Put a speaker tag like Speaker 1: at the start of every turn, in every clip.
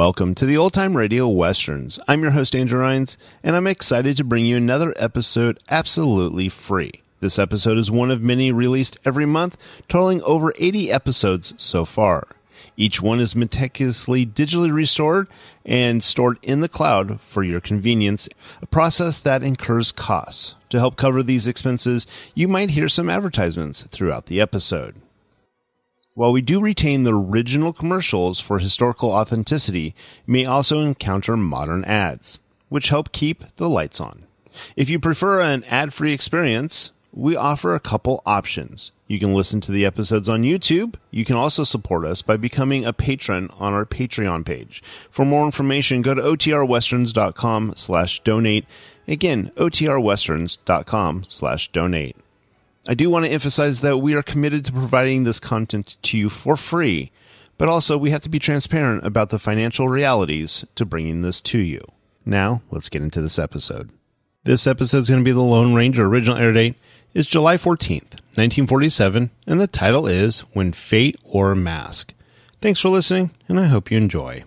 Speaker 1: Welcome to the Old Time Radio Westerns. I'm your host, Andrew Rhynes, and I'm excited to bring you another episode absolutely free. This episode is one of many released every month, totaling over 80 episodes so far. Each one is meticulously digitally restored and stored in the cloud for your convenience, a process that incurs costs. To help cover these expenses, you might hear some advertisements throughout the episode. While we do retain the original commercials for historical authenticity, you may also encounter modern ads, which help keep the lights on. If you prefer an ad-free experience, we offer a couple options. You can listen to the episodes on YouTube. You can also support us by becoming a patron on our Patreon page. For more information, go to otrwesterns.com/donate. Again, otrwesterns.com/donate. I do want to emphasize that we are committed to providing this content to you for free, but also we have to be transparent about the financial realities to bringing this to you. Now, let's get into this episode. This episode is going to be The Lone Ranger. Original air date is July 14th, 1947, and the title is When Fate Wore a Mask. Thanks for listening, and I hope you enjoy.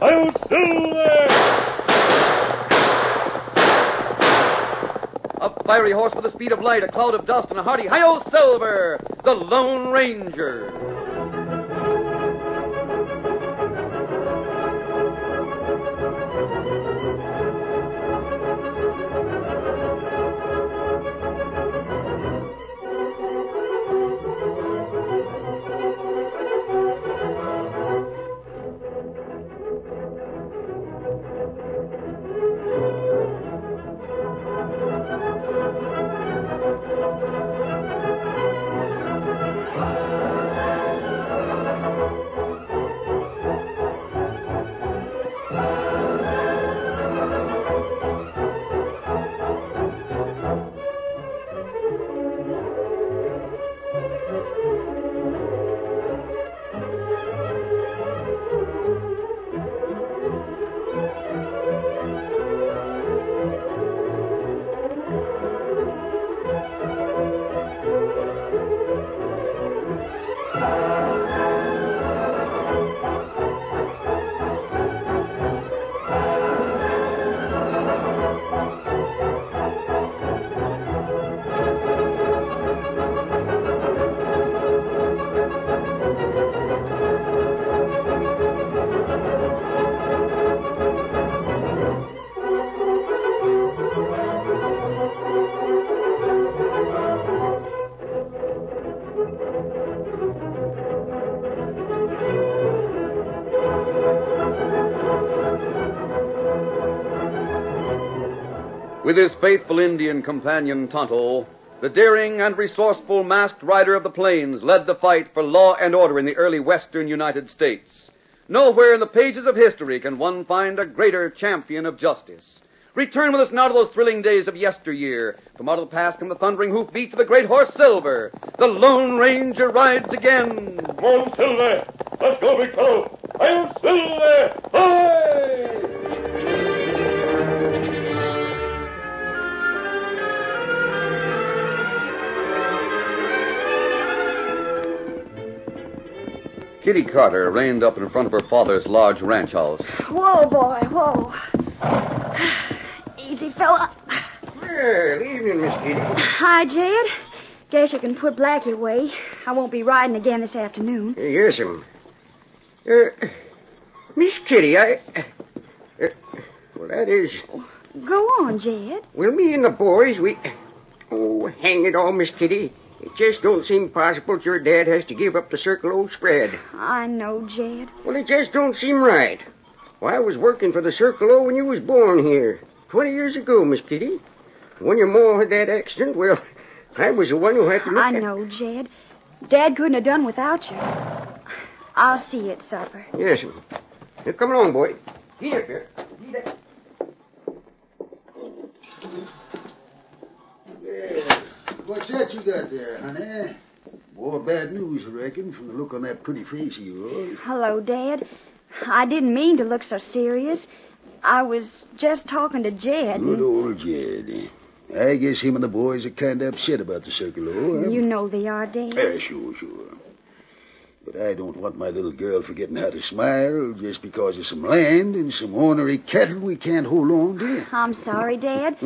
Speaker 2: Hi-yo, Silver!
Speaker 3: A fiery horse with the speed of light, a cloud of dust, and a hearty hi-yo, Silver, the Lone Ranger. With his faithful Indian companion Tonto, the daring and resourceful masked rider of the plains led the fight for law and order in the early western United States. Nowhere in the pages of history can one find a greater champion of justice. Return with us now to those thrilling days of yesteryear. From out of the past come the thundering hoofbeats of the great horse Silver. The Lone Ranger rides again.
Speaker 2: Come on, Silver! Let's go, big fellow! Hi-yo, Silver! Hi!
Speaker 3: Kitty Carter reined up in front of her father's large ranch house.
Speaker 4: Whoa, boy, whoa. Easy, fella.
Speaker 5: Well, evening, Miss Kitty.
Speaker 4: Hi, Jed. Guess you can put Blackie away. I won't be riding again this afternoon.
Speaker 5: Yes'm. Miss Kitty, well, that is...
Speaker 4: Go on, Jed.
Speaker 5: Well, me and the boys, Oh, hang it all, Miss Kitty. It just don't seem possible that your dad has to give up the Circle O spread.
Speaker 4: I know, Jed.
Speaker 5: Well, it just don't seem right. Why, I was working for the Circle O when you was born here. 20 years ago, Miss Kitty. When your ma had that accident, well, I was the one who had to look
Speaker 4: I know, Jed. Dad couldn't have done without you. I'll see you at supper.
Speaker 5: Yes, ma'am. Now, come along, boy. Get up here. Get up. Yeah. What's that you got there, honey?
Speaker 6: More bad news, I reckon, from the look on that pretty face of yours.
Speaker 4: Hello, Dad. I didn't mean to look so serious. I was just talking to Jed.
Speaker 6: Good old Jed. I guess him and the boys are kind of upset about the Circle.
Speaker 4: You know they are, Dad.
Speaker 6: Yeah, sure. But I don't want my little girl forgetting how to smile just because of some land and some ornery cattle we can't hold on to.
Speaker 4: I'm sorry, Dad.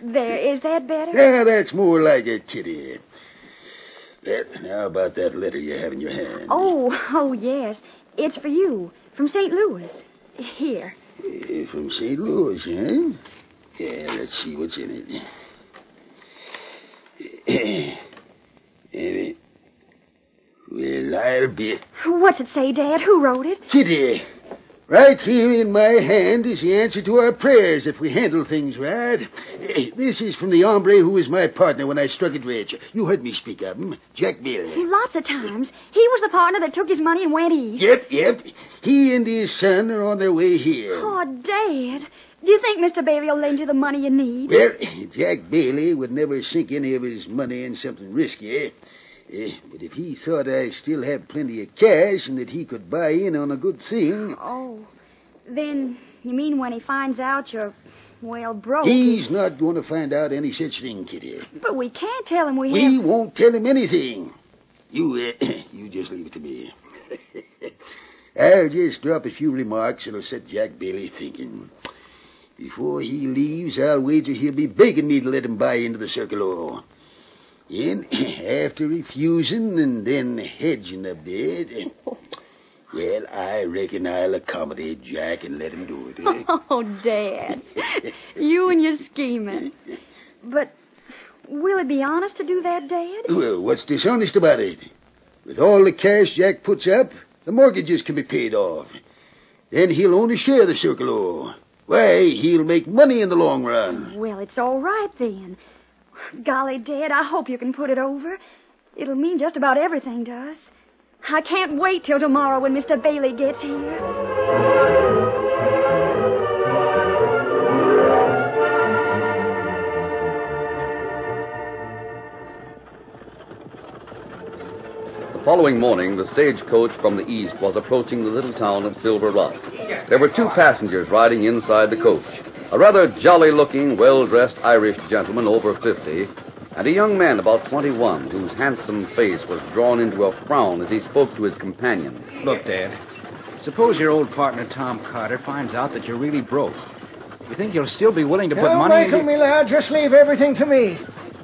Speaker 4: There, is that better?
Speaker 6: Yeah, that's more like it, Kitty. Now about that letter you have in your hand.
Speaker 4: Oh, yes. It's for you, from St. Louis. Here.
Speaker 6: From St. Louis, huh? Yeah, let's see what's in it. Well, I'll be...
Speaker 4: What's it say, Dad? Who wrote it?
Speaker 6: Kitty. Right here in my hand is the answer to our prayers if we handle things right. This is from the hombre who was my partner when I struck it rich. You heard me speak of him, Jack Bailey.
Speaker 4: Lots of times. He was the partner that took his money and went east.
Speaker 6: Yep. He and his son are on their way here.
Speaker 4: Oh, Dad. Do you think Mr. Bailey will lend you the money you need?
Speaker 6: Well, Jack Bailey would never sink any of his money in something risky. But if he thought I still had plenty of cash and that he could buy in on a good thing...
Speaker 4: Oh, then you mean when he finds out you're, well, broke...
Speaker 6: He's not going to find out any such thing, Kitty.
Speaker 4: But we can't tell him we
Speaker 6: won't tell him anything. You just leave it to me. I'll just drop a few remarks that'll set Jack Bailey thinking. Before he leaves, I'll wager he'll be begging me to let him buy into the Circle. And after refusing and then hedging a bit, well, I reckon I'll accommodate Jack and let him do it.
Speaker 4: Oh, Dad. You and your scheming. But will it be honest to do that, Dad?
Speaker 6: Well, what's dishonest about it? With all the cash Jack puts up, the mortgages can be paid off. Then he'll own a share of the Circle. Why, he'll make money in the long run.
Speaker 4: Well, it's all right then. Golly, Dad, I hope you can put it over. It'll mean just about everything to us. I can't wait till tomorrow when Mr. Bailey gets here.
Speaker 3: The following morning, the stagecoach from the east was approaching the little town of Silver Rock. There were two passengers riding inside the coach. A rather jolly-looking, well-dressed Irish gentleman over 50, and a young man about 21 whose handsome face was drawn into a frown as he spoke to his companion.
Speaker 7: Look, Dad, suppose your old partner Tom Carter finds out that you're really broke. You think you'll still be willing to put money
Speaker 8: Michael, me lad, just leave everything to me.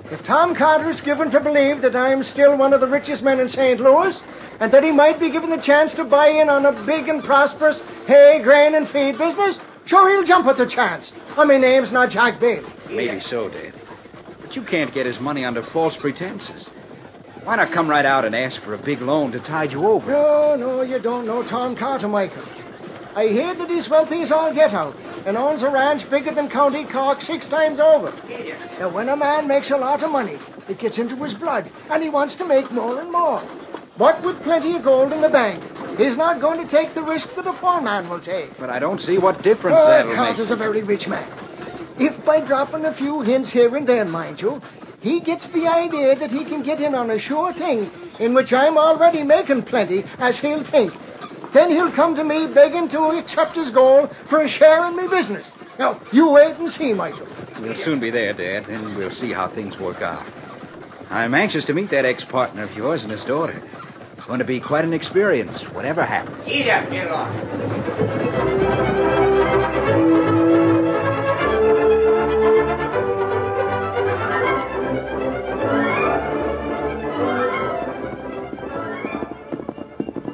Speaker 8: If Tom Carter is given to believe that I'm still one of the richest men in St. Louis, and that he might be given the chance to buy in on a big and prosperous hay, grain, and feed business, sure, he'll jump at the chance. My name's not Jack Bailey.
Speaker 7: Maybe so, Dad. But you can't get his money under false pretenses. Why not come right out and ask for a big loan to tide you over?
Speaker 8: No, you don't know Tom Carter, Michael. I hear that he's wealthy as all get out and owns a ranch bigger than County Cork 6 times over. Now, when a man makes a lot of money, it gets into his blood, and he wants to make more and more. But with plenty of gold in the bank, he's not going to take the risk that a poor man will take.
Speaker 7: But I don't see what difference that'll make.
Speaker 8: Carter's a very rich man. If by dropping a few hints here and there, mind you, he gets the idea that he can get in on a sure thing, in which I'm already making plenty, as he'll think, then he'll come to me begging to accept his gold for a share in me business. Now, you wait and see, Michael.
Speaker 7: We'll soon be there, Dad, and we'll see how things work out. I'm anxious to meet that ex-partner of yours and his daughter. It's going to be quite an experience, whatever happens.
Speaker 5: Eat up, get along.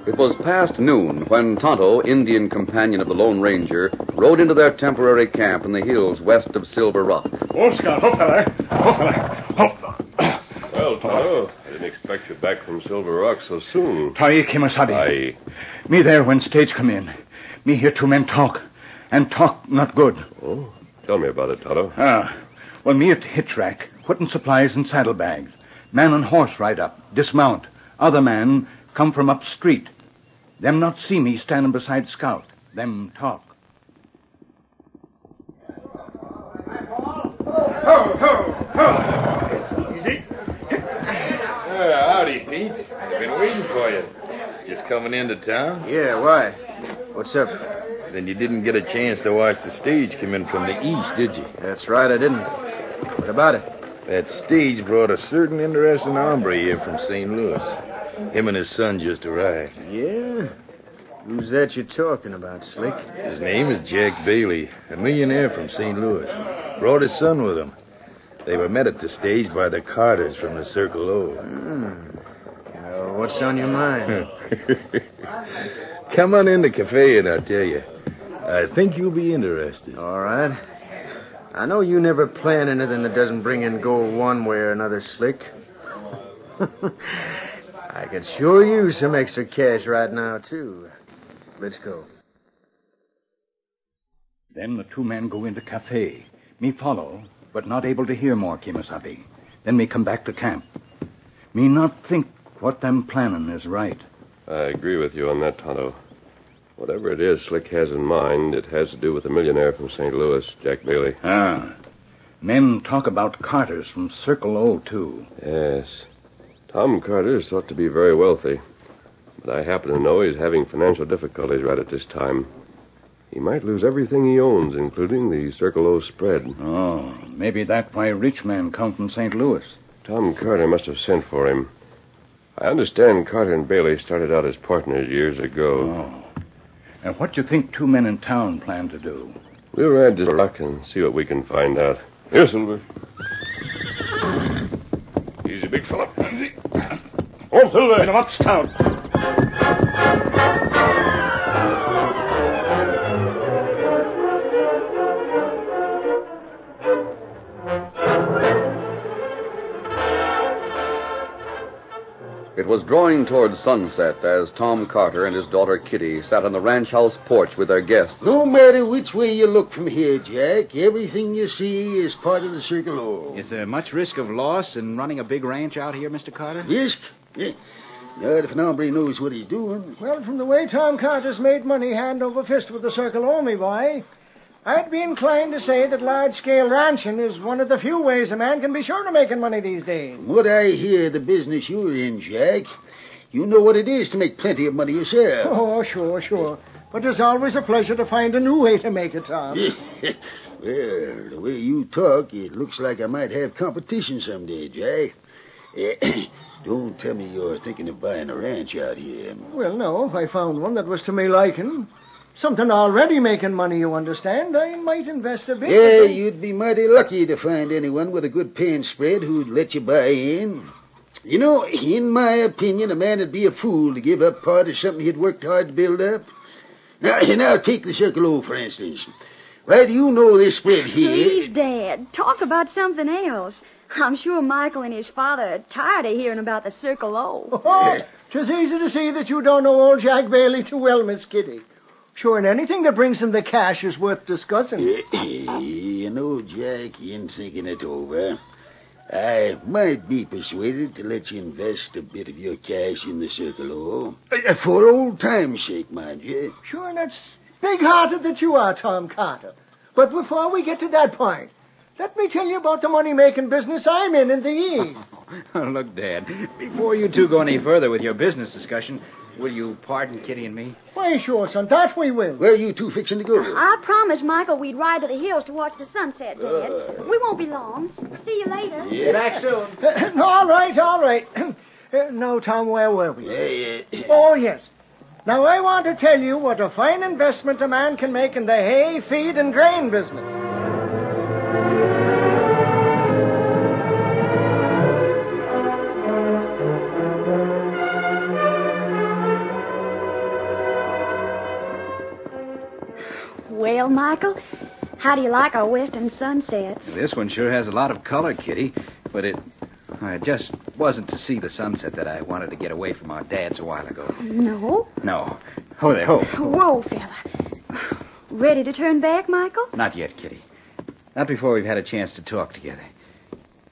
Speaker 3: It was past noon when Tonto, Indian companion of the Lone Ranger, rode into their temporary camp in the hills west of Silver Rock.
Speaker 2: Oh, Scout, oh, fella. Well, Tonto, I didn't expect you back from Silver Rock so soon.
Speaker 9: Tai Kimasabi. Me there when stage come in. Me hear two men talk. And talk not good.
Speaker 2: Oh, tell me about it, Tonto.
Speaker 9: Well, me at hitch rack, putting supplies in saddlebags. Man and horse ride up, dismount. Other man come from up street. Them not see me standing beside Scout. Them talk.
Speaker 2: Easy. Howdy,
Speaker 10: Howdy, Pete. I've been waiting for you. Just coming into town?
Speaker 7: Yeah, why? What's up?
Speaker 10: Then you didn't get a chance to watch the stage come in from the east, did you?
Speaker 7: That's right, I didn't. What about it?
Speaker 10: That stage brought a certain interesting hombre here from St. Louis. Him and his son just arrived.
Speaker 7: Yeah? Who's that you're talking about, Slick?
Speaker 10: His name is Jack Bailey, a millionaire from St. Louis. Brought his son with him. They were met at the stage by the Carters from the Circle O.
Speaker 7: What's on your mind?
Speaker 10: Come on in the cafe and I'll tell you. I think you'll be interested.
Speaker 7: All right. I know you never plan anything that doesn't bring in gold one way or another, Slick. I could sure use some extra cash right now, too. Let's go.
Speaker 9: Then the two men go into cafe. Me follow, but not able to hear more, Kemosabe. Then me come back to camp. Me not think what them planning is right.
Speaker 2: I agree with you on that, Tonto. Whatever it is Slick has in mind, it has to do with the millionaire from St. Louis, Jack Bailey.
Speaker 9: Ah. Men talk about Carters from Circle O, too.
Speaker 2: Yes. Tom Carter is thought to be very wealthy. But I happen to know he's having financial difficulties right at this time. He might lose everything he owns, including the Circle O spread.
Speaker 9: Oh, maybe that why rich man come from St. Louis.
Speaker 2: Tom Carter must have sent for him. I understand Carter and Bailey started out as partners years ago.
Speaker 9: Oh. And what do you think two men in town plan to do?
Speaker 2: We'll ride to the rock and see what we can find out. Here, Silver. Easy, big fella. Easy. On, Silver.
Speaker 9: Come up, Scout.
Speaker 3: It was drawing towards sunset as Tom Carter and his daughter Kitty sat on the ranch house porch with their guests.
Speaker 6: No matter which way you look from here, Jack, everything you see is part of the Circle O.
Speaker 7: Is there much risk of loss in running a big ranch out here, Mr. Carter?
Speaker 6: Risk? Yeah. Not if an hombre knows what he's doing.
Speaker 8: Well, from the way Tom Carter's made money hand over fist with the Circle O, me boy, I'd be inclined to say that large-scale ranching is one of the few ways a man can be sure of making money these days.
Speaker 6: From what I hear the business you're in, Jack, you know what it is to make plenty of money yourself.
Speaker 8: Oh, sure. But there's always a pleasure to find a new way to make it, Tom.
Speaker 6: Well, the way you talk, it looks like I might have competition someday, Jack. Don't tell me you're thinking of buying a ranch out here.
Speaker 8: Well, no, if I found one that was to me liking. Something already making money, you understand. I might invest a bit.
Speaker 6: Yeah, you'd be mighty lucky to find anyone with a good paying spread who'd let you buy in. You know, in my opinion, a man would be a fool to give up part of something he'd worked hard to build up. Now take the Circle O, for instance. Why, do you know this spread here?
Speaker 4: Please, Dad, talk about something else. I'm sure Michael and his father are tired of hearing about the Circle O.
Speaker 8: Oh, 'tis easy to see that you don't know old Jack Bailey too well, Miss Kitty. Sure, and anything that brings in the cash is worth discussing.
Speaker 6: You know, Jack, in thinking it over, I might be persuaded to let you invest a bit of your cash in the Circle O. For old time's sake, mind you.
Speaker 8: Sure, and that's big-hearted that you are, Tom Carter. But before we get to that point, let me tell you about the money-making business I'm in the East.
Speaker 7: Look, Dad, before you two go any further with your business discussion, will you pardon Kitty and me?
Speaker 8: Why, sure, son, that we will.
Speaker 6: Where are you two fixing to go?
Speaker 4: I promised Michael we'd ride to the hills to watch the sunset, Dad. We won't be long. See you later.
Speaker 7: Yeah. Back soon.
Speaker 8: All right. No, Tom, where were we? Oh, yes. Now, I want to tell you what a fine investment a man can make in the hay, feed, and grain business.
Speaker 4: Well, Michael, how do you like our western sunsets?
Speaker 7: This one sure has a lot of color, Kitty, but it just wasn't to see the sunset that I wanted to get away from our dads a while ago.
Speaker 4: No?
Speaker 7: No. Ho there, ho.
Speaker 4: Whoa, fella. Ready to turn back, Michael?
Speaker 7: Not yet, Kitty. Not before we've had a chance to talk together.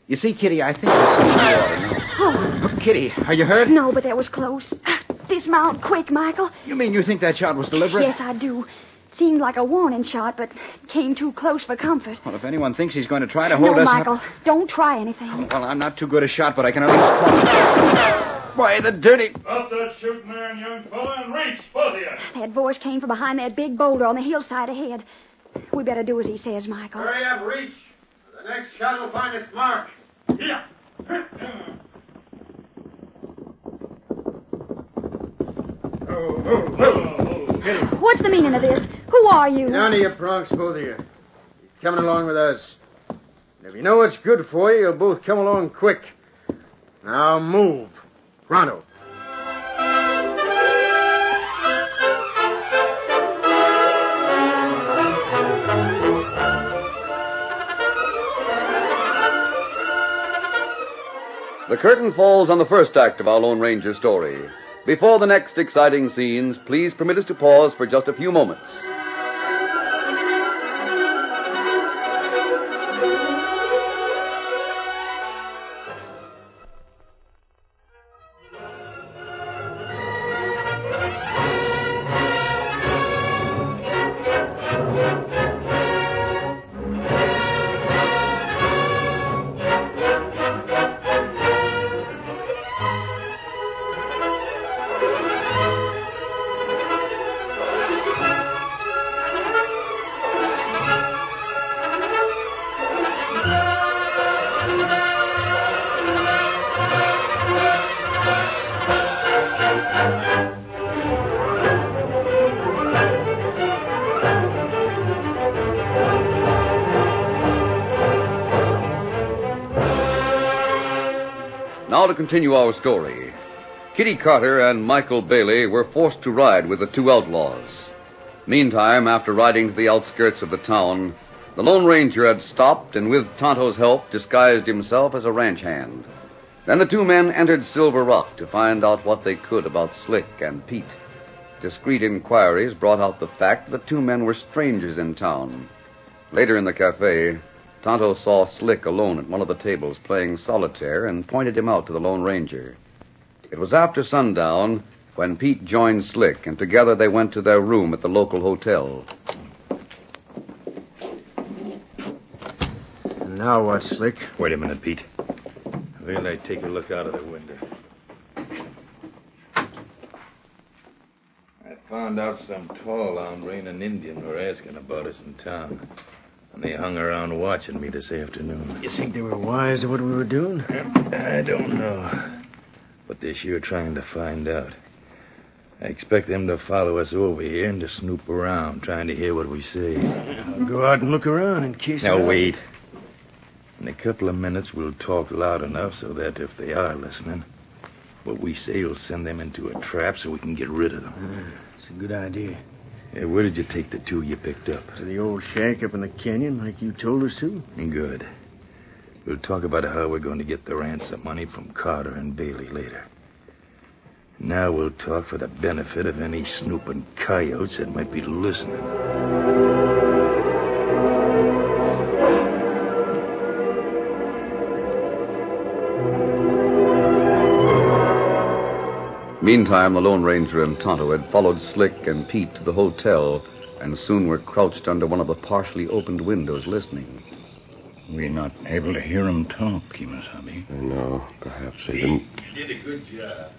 Speaker 7: You see, Kitty, I think there's some water.
Speaker 4: Oh.
Speaker 7: Kitty, are you hurt?
Speaker 4: No, but that was close. Dismount quick, Michael.
Speaker 7: You mean you think that shot was deliberate?
Speaker 4: Yes, I do. Seemed like a warning shot, but came too close for comfort.
Speaker 7: Well, if anyone thinks he's going to try to hold us
Speaker 4: No, Michael,
Speaker 7: up...
Speaker 4: don't try anything.
Speaker 7: Well, I'm not too good a shot, but I can at least try.
Speaker 3: Why, the dirty...
Speaker 11: Stop that shooting there, young fella, and reach, both of you.
Speaker 4: That voice came from behind that big boulder on the hillside ahead. We better do as he says, Michael.
Speaker 12: Hurry up, reach. The next shot will find its mark.
Speaker 11: Yeah.
Speaker 4: What's the meaning of this? Who are you?
Speaker 12: None of you pronks, both of you. You're coming along with us. And if you know what's good for you, you'll both come along quick. Now move. Pronto.
Speaker 3: The curtain falls on the first act of our Lone Ranger story. Before the next exciting scenes, please permit us to pause for just a few moments. Now to continue our story. Kitty Carter and Michael Bailey were forced to ride with the two outlaws. Meantime, after riding to the outskirts of the town, the Lone Ranger had stopped and with Tonto's help disguised himself as a ranch hand. Then the two men entered Silver Rock to find out what they could about Slick and Pete. Discreet inquiries brought out the fact that the two men were strangers in town. Later in the cafe, Tonto saw Slick alone at one of the tables playing solitaire and pointed him out to the Lone Ranger. It was after sundown when Pete joined Slick, and together they went to their room at the local hotel.
Speaker 12: Now what, Slick?
Speaker 10: Wait a minute, Pete. I figured I'd take a look out of the window. I found out some tall hombre and an Indian were asking about us in town. And they hung around watching me this afternoon.
Speaker 12: You think they were wise to what we were doing?
Speaker 10: I don't know. But they're sure trying to find out. I expect them to follow us over here and to snoop around, trying to hear what we say.
Speaker 12: I'll go out and look around in case...
Speaker 10: Now, wait. In a couple of minutes, we'll talk loud enough so that if they are listening, what we say will send them into a trap so we can get rid of them.
Speaker 12: It's a good idea.
Speaker 10: Hey, where did you take the two you picked up?
Speaker 12: To the old shack up in the canyon, like you told us to.
Speaker 10: Good. We'll talk about how we're going to get the ransom money from Carter and Bailey later. Now we'll talk for the benefit of any snooping coyotes that might be listening.
Speaker 3: Meantime, the Lone Ranger and Tonto had followed Slick and Pete to the hotel and soon were crouched under one of the partially opened windows listening.
Speaker 9: We're not able to hear them talk, Kimasabi.
Speaker 2: I know. Perhaps they didn't...
Speaker 10: You did a good job.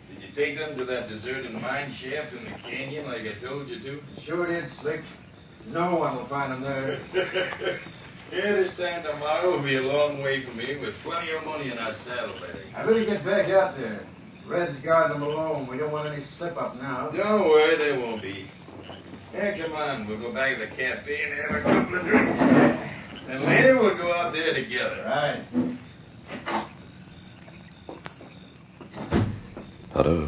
Speaker 10: Did you take them to that deserted mine shaft in the canyon like I told you to?
Speaker 12: Sure did, Slick. No one will find them there.
Speaker 10: Yeah, this time tomorrow will be a long way from here with plenty of money in our saddlebags.
Speaker 12: I better get back out there. Red's guarding them alone. We don't want any slip-up now.
Speaker 10: Don't worry, there won't be. Here, come on. We'll go back to the cafe and have a couple of drinks. And later we'll go out there together.
Speaker 12: Right.
Speaker 2: Otto,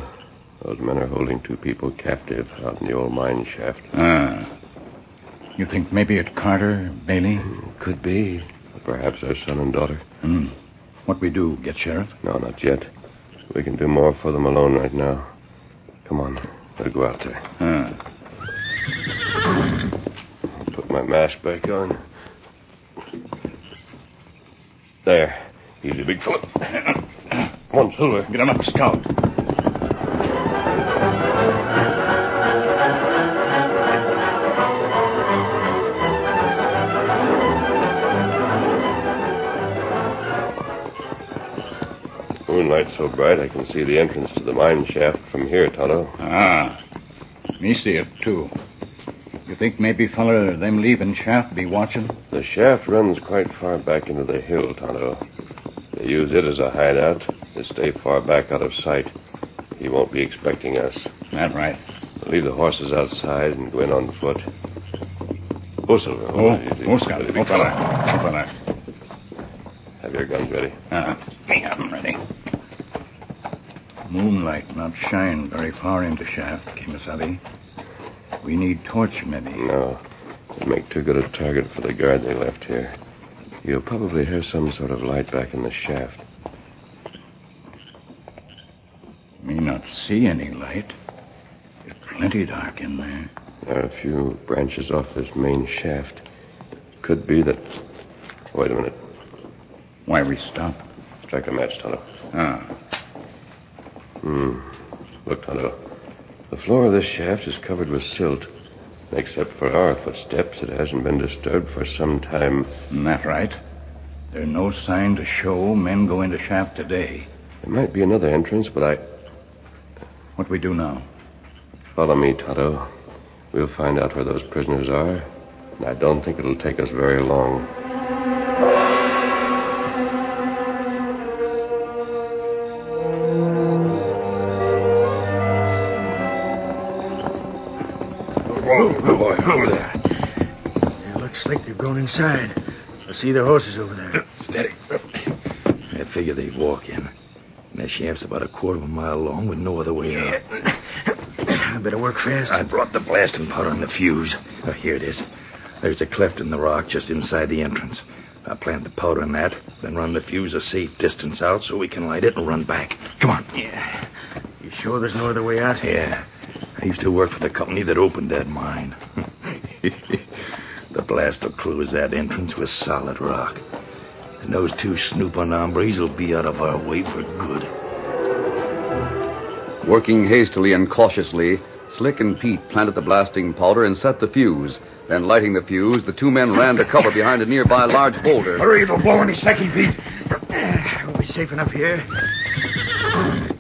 Speaker 2: those men are holding two people captive out in the old mine shaft.
Speaker 9: You think maybe it's Carter, Bailey?
Speaker 2: Could be. Perhaps their son and daughter.
Speaker 9: What we do, get sheriff?
Speaker 2: No, not yet. We can do more for them alone right now. Come on, we'll go out there. I'll put my mask back on. There. Easy, big fella. Come on, Silver.
Speaker 9: Get him up, Scout.
Speaker 2: moonlight so bright I can see the entrance to the mine shaft from here, Tonto.
Speaker 9: Ah, me see it, too. You think maybe, feller, them leaving shaft be watching?
Speaker 2: The shaft runs quite far back into the hill, Tonto. They use it as a hideout to stay far back out of sight. He won't be expecting us.
Speaker 9: That right.
Speaker 2: We'll leave the horses outside and go in on foot. Oh, Silver.
Speaker 9: Scott. Oh, fella.
Speaker 2: Have your guns ready.
Speaker 9: Me have them ready. Moonlight not shine very far into shaft, Kimasabi. We need torch, maybe.
Speaker 2: No. It'd make too good a target for the guard they left here. You'll probably hear some sort of light back in the shaft.
Speaker 9: Me not see any light. It's plenty dark in there.
Speaker 2: There are a few branches off this main shaft. Could be that... Wait a minute.
Speaker 9: Why we stop?
Speaker 2: Strike a match, Tonto. Look, Tonto. The floor of this shaft is covered with silt. Except for our footsteps, it hasn't been disturbed for some time.
Speaker 9: That right. There's no sign to show men go into shaft today.
Speaker 2: There might be another entrance, but
Speaker 9: What we do now?
Speaker 2: Follow me, Tonto. We'll find out where those prisoners are, and I don't think it'll take us very long.
Speaker 12: Good boy, over there. It looks like they've gone inside. I see the horses over there.
Speaker 10: Steady. I figure they'd walk in. And that shaft's about a quarter of a mile long with no other way out.
Speaker 12: Better work fast.
Speaker 10: I brought the blasting powder and the fuse. Oh, here it is. There's a cleft in the rock just inside the entrance. I'll plant the powder in that, then run the fuse a safe distance out so we can light it and run back. Come on.
Speaker 12: Yeah. You sure there's no other way out?
Speaker 10: Yeah. I used to work for the company that opened that mine. The blast will close that entrance with solid rock. And those two snooping hombres will be out of our way for good.
Speaker 3: Working hastily and cautiously, Slick and Pete planted the blasting powder and set the fuse. Then, lighting the fuse, the two men ran to cover behind a nearby large boulder.
Speaker 6: Hurry, it'll blow any second, Pete.
Speaker 12: We'll be safe enough here.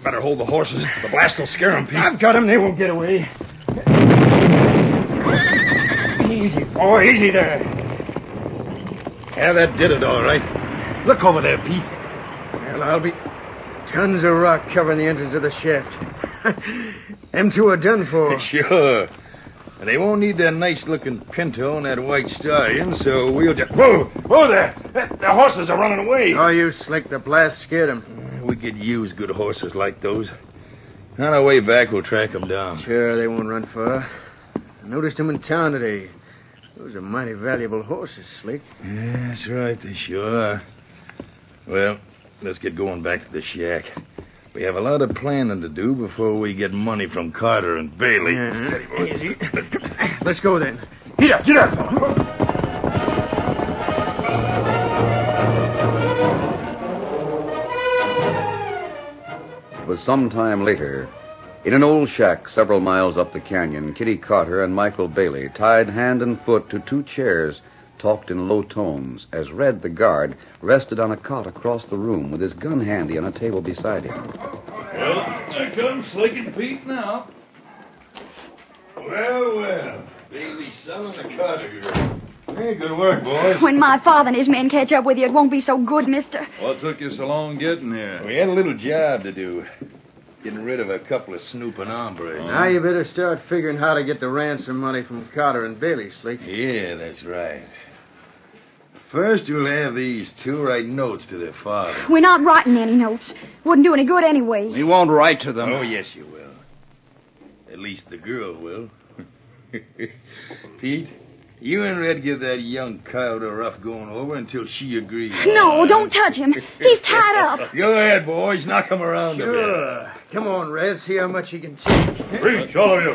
Speaker 6: Better hold the horses. The blast will scare them, Pete.
Speaker 12: I've got them. They won't get away. Easy, boy. Easy there.
Speaker 10: Yeah, that did it all right. Look over there, Pete.
Speaker 12: Well, I'll be... Tons of rock covering the entrance of the shaft. Them two are done for.
Speaker 10: Sure. And they won't need that nice-looking pinto and that white stallion, so we'll just... Whoa! Whoa there! The horses are running away.
Speaker 12: Oh, you Slick. The blast scared them.
Speaker 10: We could use good horses like those. On our way back, we'll track them down.
Speaker 12: Sure, they won't run far. I noticed them in town today. Those are mighty valuable horses, Slick.
Speaker 10: Yeah, that's right. They sure are. Well, let's get going back to the shack. We have a lot of planning to do before we get money from Carter and Bailey.
Speaker 12: Steady, boy. Easy. Let's go, then. Get up, fella.
Speaker 3: It was some time later. In an old shack several miles up the canyon, Kitty Carter and Michael Bailey, tied hand and foot to two chairs, talked in low tones as Red, the guard, rested on a cot across the room with his gun handy on a table beside him.
Speaker 10: Well, there comes Slick and Pete now. Well. Bailey selling the Carter girl. Hey, good work, boys.
Speaker 4: When my father and his men catch up with you, it won't be so good, mister.
Speaker 13: What took you so long getting here?
Speaker 10: We had a little job to do. Getting rid of a couple of snooping hombres.
Speaker 12: Now you better start figuring how to get the ransom money from Carter and Bailey, Slick.
Speaker 10: Yeah, that's right. First, you'll have these two write notes to their father.
Speaker 4: We're not writing any notes. Wouldn't do any good anyway.
Speaker 7: We won't write to them.
Speaker 10: Oh, yes, you will. At least the girl will. Pete, you and Red give that young coyote a rough going over until she agrees.
Speaker 4: No, don't touch him. He's tied up.
Speaker 10: Go ahead, boys. Knock him around a bit.
Speaker 12: Sure. Come on, Red. See how much he can take.
Speaker 10: Reach, all of you.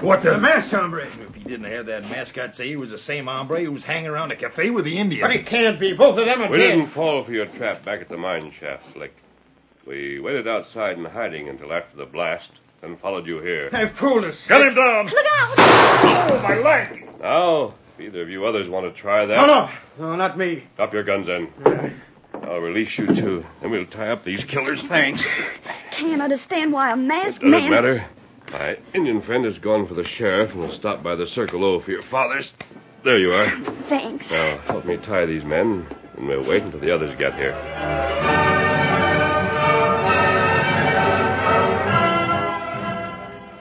Speaker 10: What
Speaker 12: The masked hombre.
Speaker 10: If he didn't have that mask, I'd say he was the same hombre who was hanging around a cafe with the Indian.
Speaker 12: But he can't be. Both of them are
Speaker 2: We
Speaker 12: dead.
Speaker 2: didn't fall for your trap back at the mine shaft, Slick. We waited outside in hiding until after the blast, then followed you here.
Speaker 12: They've fooled us.
Speaker 10: Get him down.
Speaker 4: Look out!
Speaker 10: Oh, my leg.
Speaker 2: Now, if either of you others want to try that...
Speaker 12: No, not me.
Speaker 2: Drop your guns in. I'll release you two. Then we'll tie up these killers.
Speaker 7: Thanks.
Speaker 4: Can't understand why a masked
Speaker 2: Doesn't
Speaker 4: man...
Speaker 2: matter. My Indian friend has gone for the sheriff and will stop by the Circle O for your fathers. There you are.
Speaker 4: Thanks.
Speaker 2: Now, help me tie these men, and we'll wait until the others get here.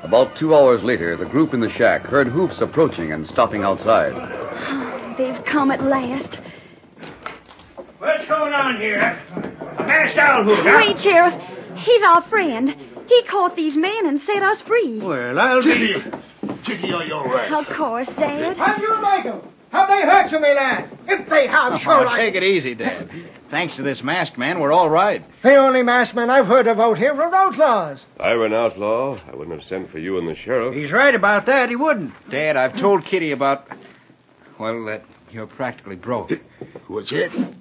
Speaker 3: About 2 hours later, the group in the shack heard hoofs approaching and stopping outside.
Speaker 4: They've come at last.
Speaker 6: What's going on here? A masked owl hoot, huh?
Speaker 4: Wait, Sheriff. He's our friend. He caught these men and set us free.
Speaker 6: Well, I'll be... Kitty, are you all right?
Speaker 4: Of course, Dad.
Speaker 8: Have you, Michael? Have they hurt you, me lad? If they have, sure I...
Speaker 7: Take it easy, Dad. Thanks to this masked man, we're all right.
Speaker 8: The only masked men I've heard of out here are outlaws.
Speaker 2: If I were an outlaw, I wouldn't have sent for you and the sheriff.
Speaker 12: He's right about that. He wouldn't.
Speaker 7: Dad, I've told Kitty about... Well, that you're practically broke.
Speaker 6: What's that?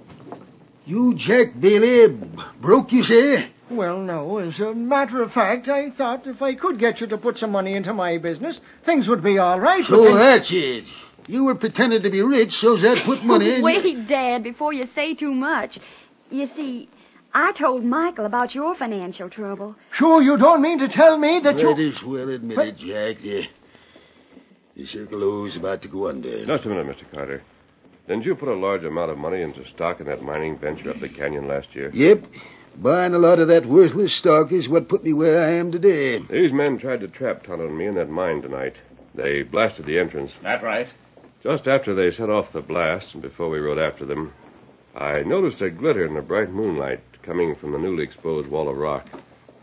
Speaker 6: You, Jack Bailey, broke, you say?
Speaker 8: Well, no. As a matter of fact, I thought if I could get you to put some money into my business, things would be all right.
Speaker 6: So that's it. You were pretending to be rich, so's that put money in...
Speaker 4: Wait, Dad, before you say too much. You see, I told Michael about your financial trouble.
Speaker 8: Sure, you don't mean to tell me that you...
Speaker 6: Might as well admit it, Jack. The Circle O's about to go under.
Speaker 2: Just a minute, Mr. Carter. Didn't you put a large amount of money into stock in that mining venture up the canyon last year?
Speaker 6: Yep. Buying a lot of that worthless stock is what put me where I am today.
Speaker 2: These men tried to trap Tonto and me in that mine tonight. They blasted the entrance.
Speaker 7: That right?
Speaker 2: Just after they set off the blast and before we rode after them, I noticed a glitter in the bright moonlight coming from the newly exposed wall of rock.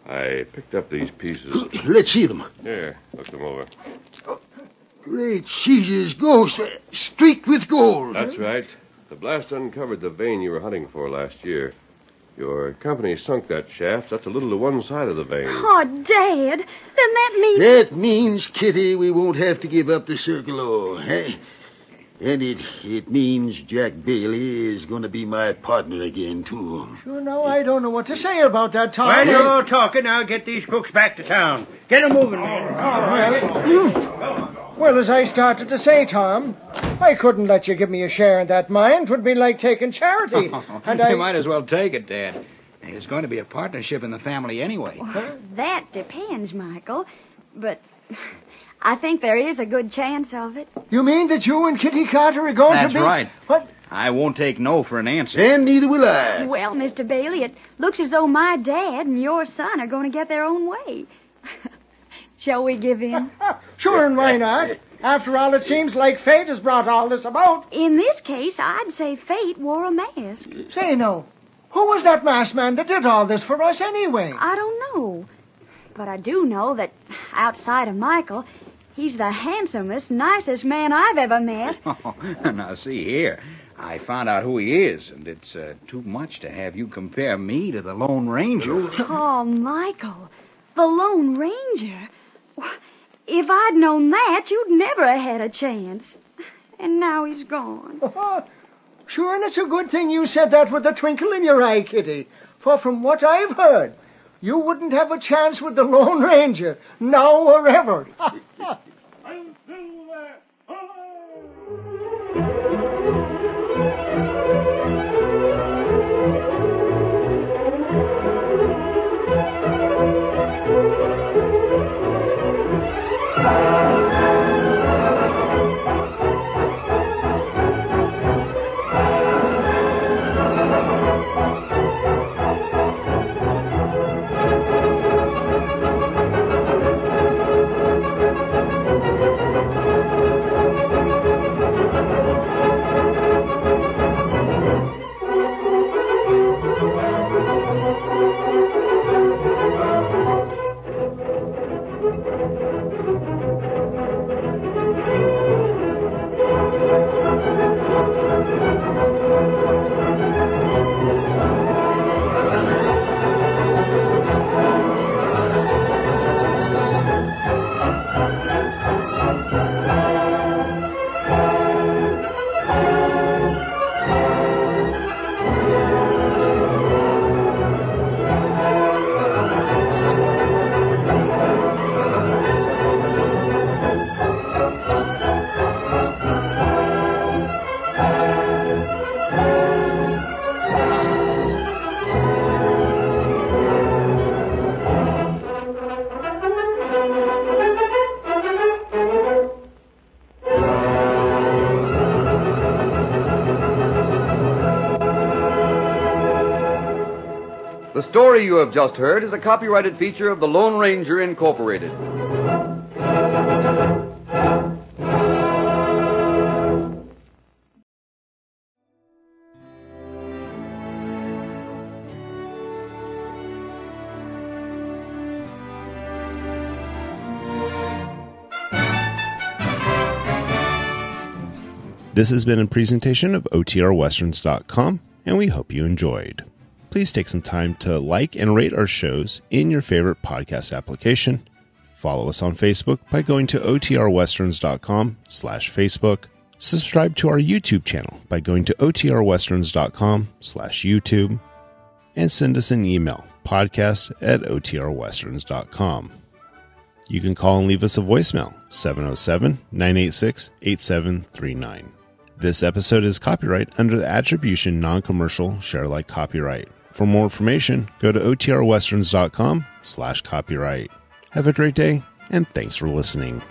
Speaker 2: I picked up these pieces.
Speaker 6: Let's see them.
Speaker 2: Here, look them over.
Speaker 6: Great Caesar's ghost, streaked with gold.
Speaker 2: That's right. The blast uncovered the vein you were hunting for last year. Your company sunk that shaft just a little to one side of the vein.
Speaker 4: Oh, Dad, then that means...
Speaker 6: That means, Kitty, we won't have to give up the Circle O, eh? And it means Jack Bailey is going to be my partner again, too.
Speaker 8: Sure, no, I don't know what to say about that, Tom.
Speaker 12: While you're all talking, I'll get these crooks back to town. Get them moving, man.
Speaker 8: Well, as I started to say, Tom, I couldn't let you give me a share in that mine. 'Twould be like taking charity.
Speaker 7: You might as well take it, Dad. There's going to be a partnership in the family anyway.
Speaker 4: Well, that depends, Michael. But I think there is a good chance of it.
Speaker 8: You mean that you and Kitty Carter are going to be...
Speaker 7: That's right.
Speaker 8: What?
Speaker 7: I won't take no for an answer.
Speaker 6: And neither will I.
Speaker 4: Well, Mr. Bailey, it looks as though my dad and your son are going to get their own way. Shall we give in?
Speaker 8: Sure, and why not? After all, it seems like fate has brought all this about.
Speaker 4: In this case, I'd say fate wore a mask.
Speaker 8: Say, no. Who was that masked man that did all this for us anyway?
Speaker 4: I don't know. But I do know that outside of Michael, he's the handsomest, nicest man I've ever met.
Speaker 7: Now, see here. I found out who he is, and it's too much to have you compare me to the Lone Ranger.
Speaker 4: Oh, Michael, the Lone Ranger. If I'd known that, you'd never have had a chance. And now he's gone.
Speaker 8: Sure, and it's a good thing you said that with a twinkle in your eye, Kitty. For from what I've heard, you wouldn't have a chance with the Lone Ranger, now or ever.
Speaker 3: The story you have just heard is a copyrighted feature of the Lone Ranger Incorporated.
Speaker 1: This has been a presentation of OTRWesterns.com, and we hope you enjoyed. Please take some time to like and rate our shows in your favorite podcast application. Follow us on Facebook by going to OTRWesterns.com/Facebook. Subscribe to our YouTube channel by going to OTRWesterns.com/YouTube. And send us an email, podcast@OTRWesterns.com. You can call and leave us a voicemail, 707-986-8739. This episode is copyright under the Attribution Non-Commercial Share Alike copyright. For more information, go to OTRWesterns.com/copyright. Have a great day, and thanks for listening.